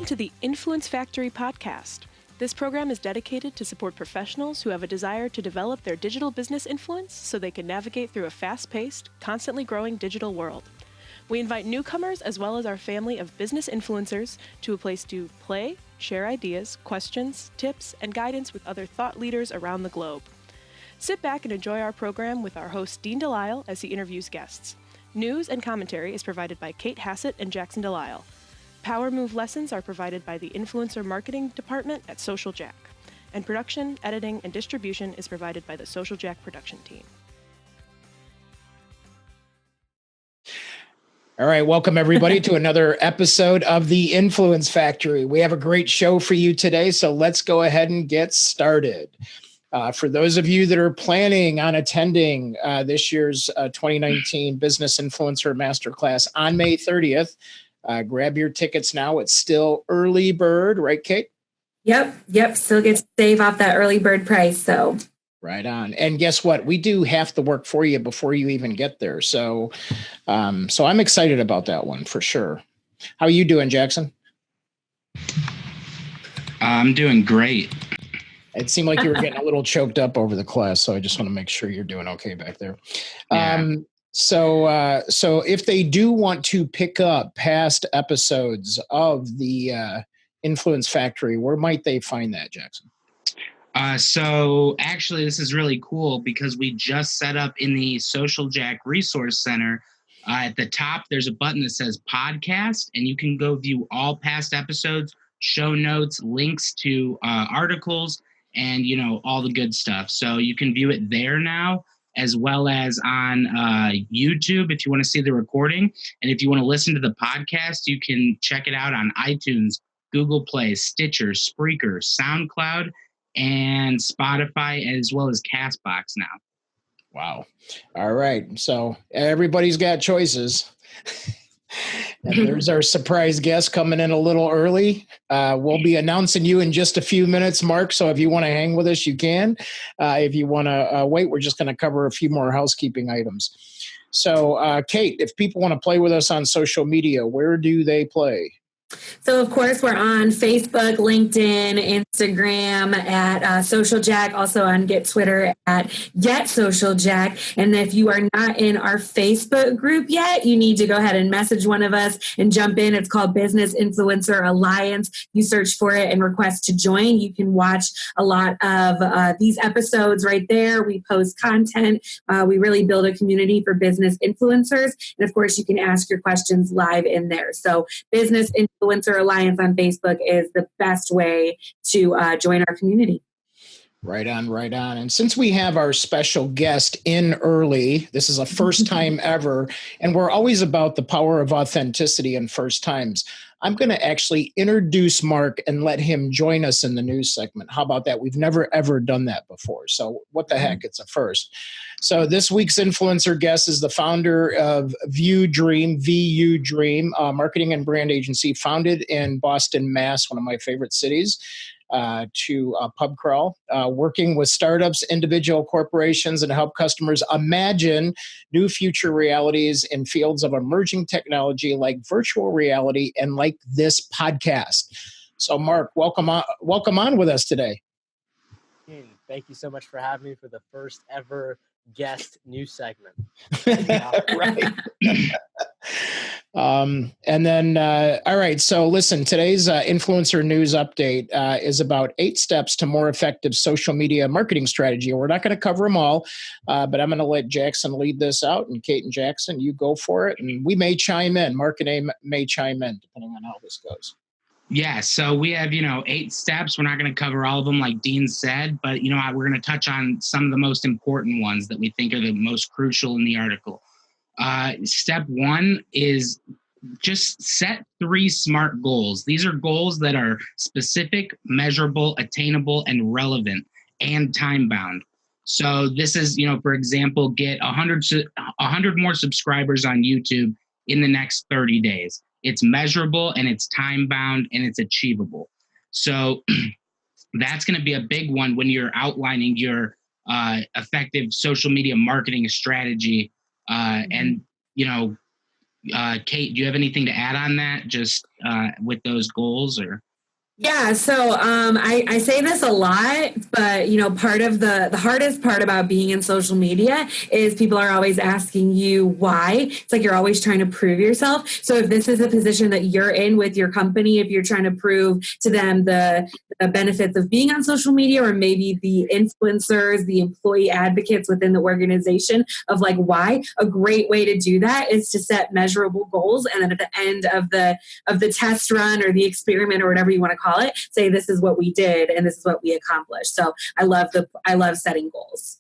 Welcome to the Influence Factory podcast. This program is dedicated to support professionals who have a desire to develop their digital business influence so they can navigate through a fast-paced, constantly growing digital world. We invite newcomers as well as our family of business influencers to a place to play, share ideas, questions, tips, and guidance with other thought leaders around the globe. Sit back and enjoy our program with our host Dean DeLisle as he interviews guests. News and commentary is provided by Cait Hassett and Jackson DeLisle. Power Move lessons are provided by the Influencer Marketing Department at Social Jack. And production, editing, and distribution is provided by the Social Jack production team. All right, welcome everybody to another episode of the Influence Factory. We have a great show for you today, so let's go ahead and get started. For those of you that are planning on attending this year's 2019 Business Influencer Masterclass on May 30th, grab your tickets now. It's still early bird, right, Cait? Yep. Still gets to save off that early bird price. So right on. And guess what? We do half the work for you before you even get there. So I'm excited about that one for sure. How are you doing, Jackson? I'm doing great. It seemed like you were getting a little choked up over the class, so I just want to make sure you're doing okay back there. Yeah. So if they do want to pick up past episodes of the Influence Factory, where might they find that, Jackson? So actually, this is really cool because we just set up in the Social Jack Resource Center. At the top, there's a button that says podcast, and you can go view all past episodes, show notes, links to articles, and, all the good stuff. So you can view it there now, as well as on YouTube if you want to see the recording. And if you want to listen to the podcast, you can check it out on iTunes, Google Play, Stitcher, Spreaker, SoundCloud, and Spotify, as well as CastBox now. Wow. All right. So everybody's got choices. And there's our surprise guest coming in a little early. We'll be announcing you in just a few minutes, Mark. So if you want to hang with us, you can. If you want to wait, we're just going to cover a few more housekeeping items. So, Cait, if people want to play with us on social media, where do they play? So, of course, we're on Facebook, LinkedIn, Instagram at Social Jack, also on Twitter at @SocialJack. And if you are not in our Facebook group yet, you need to go ahead and message one of us and jump in. It's called Business Influencer Alliance. You search for it and request to join. You can watch a lot of these episodes right there. We post content. We really build a community for business influencers. And, of course, you can ask your questions live in there. So, Business Influencer Alliance on Facebook is the best way to join our community. Right on. And since we have our special guest in early, this is a first time ever, and we're always about the power of authenticity and first times. I'm going to actually introduce Mark and let him join us in the news segment. How about that? We've never, ever done that before. So what the heck? It's a first. So this week's influencer guest is the founder of VU Dream, marketing and brand agency founded in Boston, Mass., one of my favorite cities. To pub crawl, working with startups, individual corporations, and help customers imagine new future realities in fields of emerging technology like virtual reality and like this podcast. So, Mark, welcome on with us today. Thank you so much for having me for the first ever guest news segment. Right. And then, all right. So listen, today's influencer news update is about 8 steps to more effective social media marketing strategy. We're not going to cover them all, but I'm going to let Jackson lead this out, and Cait and Jackson, you go for it. And we may chime in. Mark and A may chime in depending on how this goes. Yeah, so we have, 8 steps. We're not going to cover all of them like Dean said, but, we're going to touch on some of the most important ones that we think are the most crucial in the article. Step 1 is just set 3 SMART goals. These are goals that are specific, measurable, attainable, and relevant, and time-bound. So this is, for example, get 100 more subscribers on YouTube in the next 30 days. It's measurable, and it's time-bound, and it's achievable. So that's going to be a big one when you're outlining your effective social media marketing strategy. And, Cait, do you have anything to add on that, just with those goals? Or Yeah, so I say this a lot, but part of the hardest part about being in social media is people are always asking you why. It's like you're always trying to prove yourself. So if this is a position that you're in with your company, if you're trying to prove to them the benefits of being on social media, or maybe the influencers, the employee advocates within the organization of like why, a great way to do that is to set measurable goals, and then at the end of the test run or the experiment or whatever you want to call it, say this is what we did and this is what we accomplished. So I love setting goals.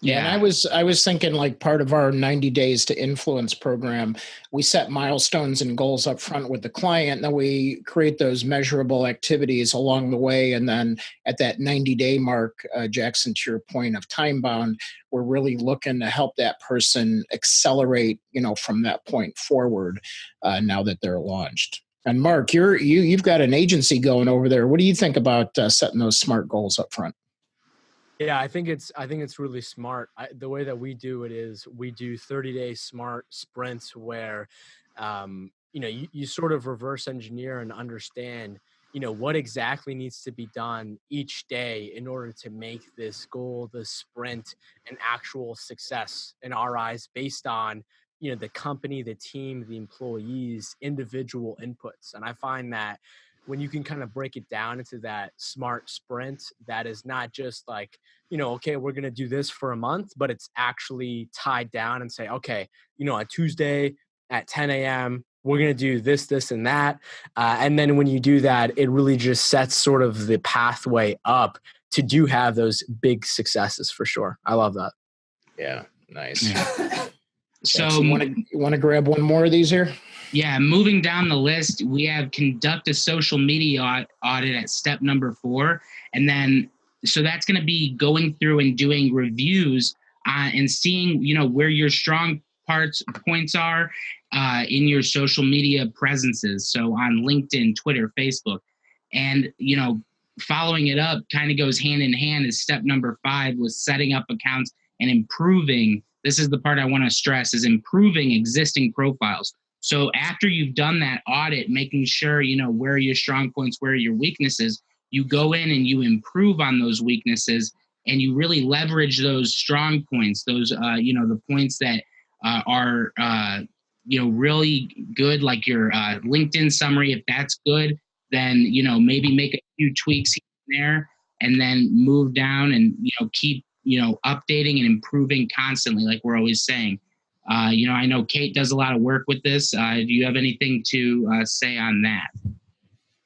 Yeah, and I was thinking, like, part of our 90 days to influence program, we set milestones and goals up front with the client, and then we create those measurable activities along the way. And then at that 90-day mark, Jackson, to your point of time bound, we're really looking to help that person accelerate, from that point forward, now that they're launched. And Mark, you've got an agency going over there. What do you think about setting those SMART goals up front? Yeah, I think it's really smart. The way that we do it is we do 30-day SMART sprints where, you sort of reverse engineer and understand, what exactly needs to be done each day in order to make this goal, the sprint, an actual success in our eyes, based on the company, the team, the employees, individual inputs. And I find that when you can kind of break it down into that SMART sprint, that is not just like, okay, we're going to do this for a month, but it's actually tied down and say, okay, on Tuesday at 10 a.m., we're going to do this, this, and that. And then when you do that, it really just sets sort of the pathway up to have those big successes for sure. I love that. Yeah, nice. Yeah. So you want to grab one more of these here? Yeah, moving down the list, we have conduct a social media audit at step number 4. And then, so that's going to be going through and doing reviews and seeing, where your strong points are in your social media presences. So on LinkedIn, Twitter, Facebook. And, following it up kind of goes hand in hand as step number 5 was setting up accounts and improving. This is the part I want to stress, is improving existing profiles. So after you've done that audit, making sure, where are your strong points, where are your weaknesses, you go in and you improve on those weaknesses, and you really leverage those strong points, those, the points that are, really good, like your LinkedIn summary. If that's good, then, maybe make a few tweaks here and there, and then move down and, keep, updating and improving constantly, like we're always saying. I know Cait does a lot of work with this. Do you have anything to say on that?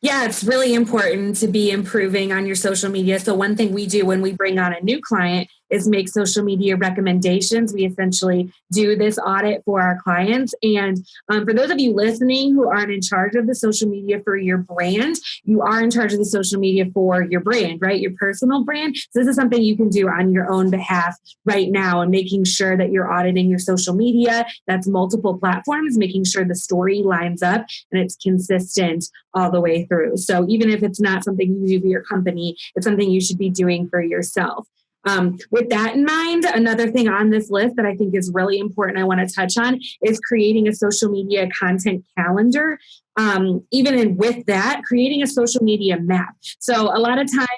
Yeah, it's really important to be improving on your social media. So one thing we do when we bring on a new client is make social media recommendations. We essentially do this audit for our clients. And for those of you listening who aren't in charge of the social media for your brand, you are in charge of the social media for your brand, right? Your personal brand. So this is something you can do on your own behalf right now, and making sure that you're auditing your social media. That's multiple platforms, making sure the story lines up and it's consistent all the way through. So even if it's not something you do for your company, it's something you should be doing for yourself. With that in mind, another thing on this list that I think is really important I want to touch on is creating a social media content calendar. With that, creating a social media map. So a lot of times,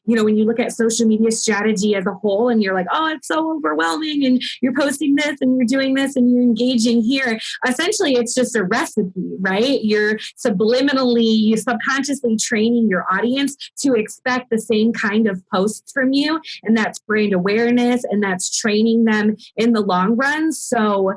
when you look at social media strategy as a whole and you're like, oh, it's so overwhelming and you're posting this and you're doing this and you're engaging here. Essentially, it's just a recipe, right? You're subconsciously training your audience to expect the same kind of posts from you. And that's brand awareness, and that's training them in the long run. So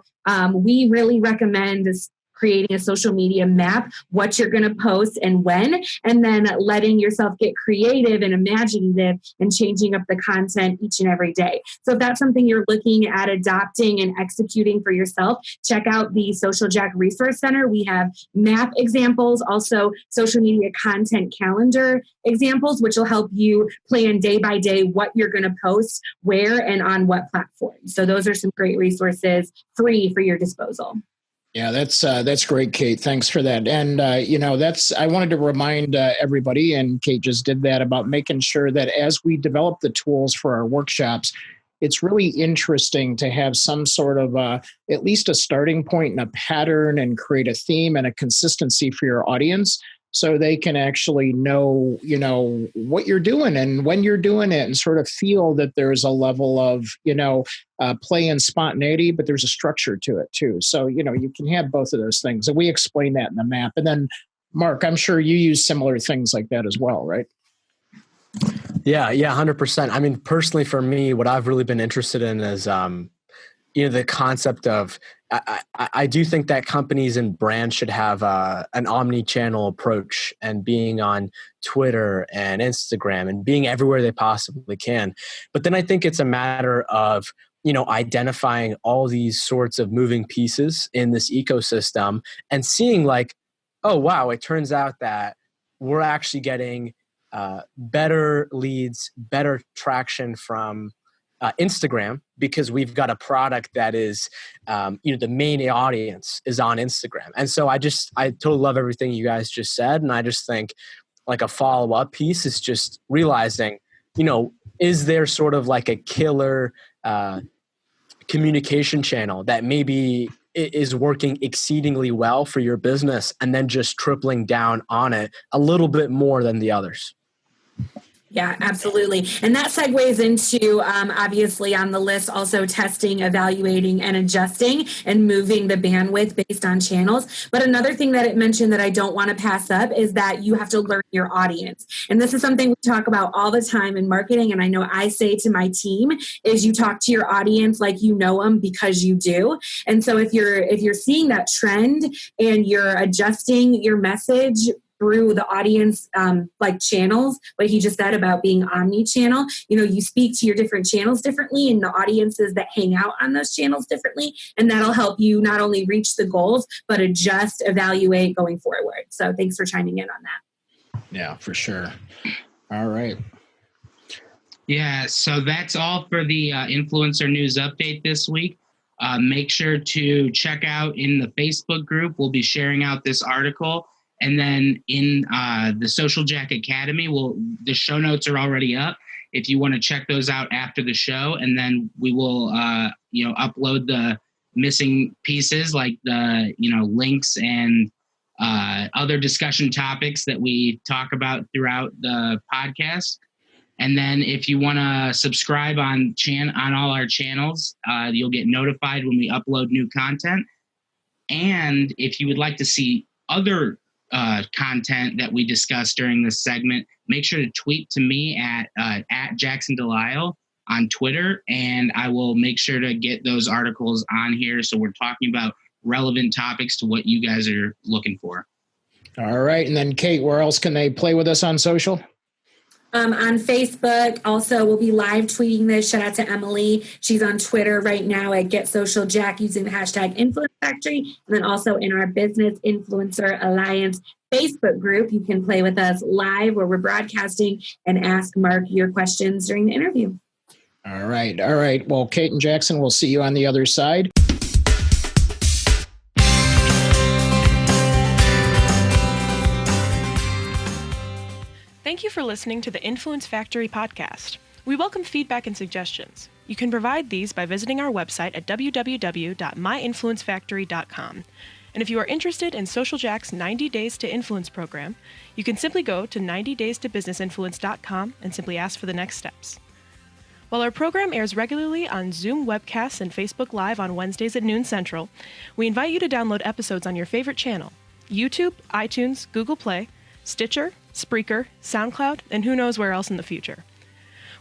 we really recommend creating a social media map, what you're going to post and when, and then letting yourself get creative and imaginative and changing up the content each and every day. So if that's something you're looking at adopting and executing for yourself, check out the Social Jack Resource Center. We have map examples, also social media content calendar examples, which will help you plan day by day what you're going to post, where, and on what platform. So those are some great resources free for your disposal. Yeah, that's great, Cait. Thanks for that. And, I wanted to remind everybody, and Cait just did that, about making sure that as we develop the tools for our workshops, it's really interesting to have some sort of at least a starting point and a pattern and create a theme and a consistency for your audience, so they can actually know, what you're doing and when you're doing it, and sort of feel that there's a level of, play and spontaneity, but there's a structure to it too. So, you can have both of those things. And we explain that in the map. And then, Mark, I'm sure you use similar things like that as well, right? Yeah, 100%. I mean, personally for me, what I've really been interested in is, the concept of, I do think that companies and brands should have an omni-channel approach, and being on Twitter and Instagram and being everywhere they possibly can. But then I think it's a matter of, identifying all these sorts of moving pieces in this ecosystem and seeing like, oh, wow, it turns out that we're actually getting better leads, better traction from Instagram, because we've got a product that is, the main audience is on Instagram. And so I totally love everything you guys just said. And I just think like a follow-up piece is just realizing, is there sort of like a killer communication channel that maybe is working exceedingly well for your business, and then just tripling down on it a little bit more than the others? Yeah, absolutely. And that segues into, obviously on the list, also testing, evaluating, and adjusting and moving the bandwidth based on channels. But another thing that it mentioned that I don't want to pass up is that you have to learn your audience. And this is something we talk about all the time in marketing. And I know I say to my team is you talk to your audience like you know them, because you do. And so if you're seeing that trend and you're adjusting your message through the audience like channels, what he just said about being omni-channel, you speak to your different channels differently and the audiences that hang out on those channels differently. And that'll help you not only reach the goals, but adjust, evaluate going forward. So thanks for chiming in on that. Yeah, for sure. All right. Yeah, so that's all for the influencer news update this week. Make sure to check out in the Facebook group. We'll be sharing out this article. And then in the Social Jack Academy, the show notes are already up if you want to check those out after the show. And then we will, upload the missing pieces like the, links and other discussion topics that we talk about throughout the podcast. And then if you want to subscribe on all our channels, you'll get notified when we upload new content. And if you would like to see other content that we discussed during this segment, make sure to tweet to me at Jackson DeLisle on Twitter, and I will make sure to get those articles on here. So we're talking about relevant topics to what you guys are looking for. All right. And then Cait, where else can they play with us on social? On Facebook. Also, we'll be live tweeting this. Shout out to Emily. She's on Twitter right now at Get Social Jack using the hashtag Influence Factory. And then also in our Business Influencer Alliance Facebook group, you can play with us live where we're broadcasting and ask Mark your questions during the interview. All right. Well, Cait and Jackson, we'll see you on the other side. Thank you for listening to the Influence Factory podcast. We welcome feedback and suggestions. You can provide these by visiting our website at www.myinfluencefactory.com. And if you are interested in Social Jack's 90 Days to Influence program, you can simply go to 90daystobusinessinfluence.com and simply ask for the next steps. While our program airs regularly on Zoom webcasts and Facebook Live on Wednesdays at noon Central, we invite you to download episodes on your favorite channel: YouTube, iTunes, Google Play, Stitcher, Spreaker, SoundCloud, and who knows where else in the future.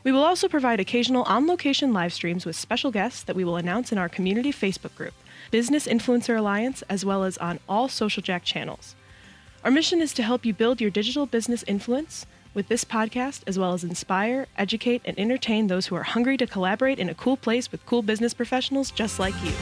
We will also provide occasional on-location live streams with special guests that we will announce in our community Facebook group, Business Influencer Alliance, as well as on all Social Jack channels. Our mission is to help you build your digital business influence with this podcast, as well as inspire, educate, and entertain those who are hungry to collaborate in a cool place with cool business professionals just like you.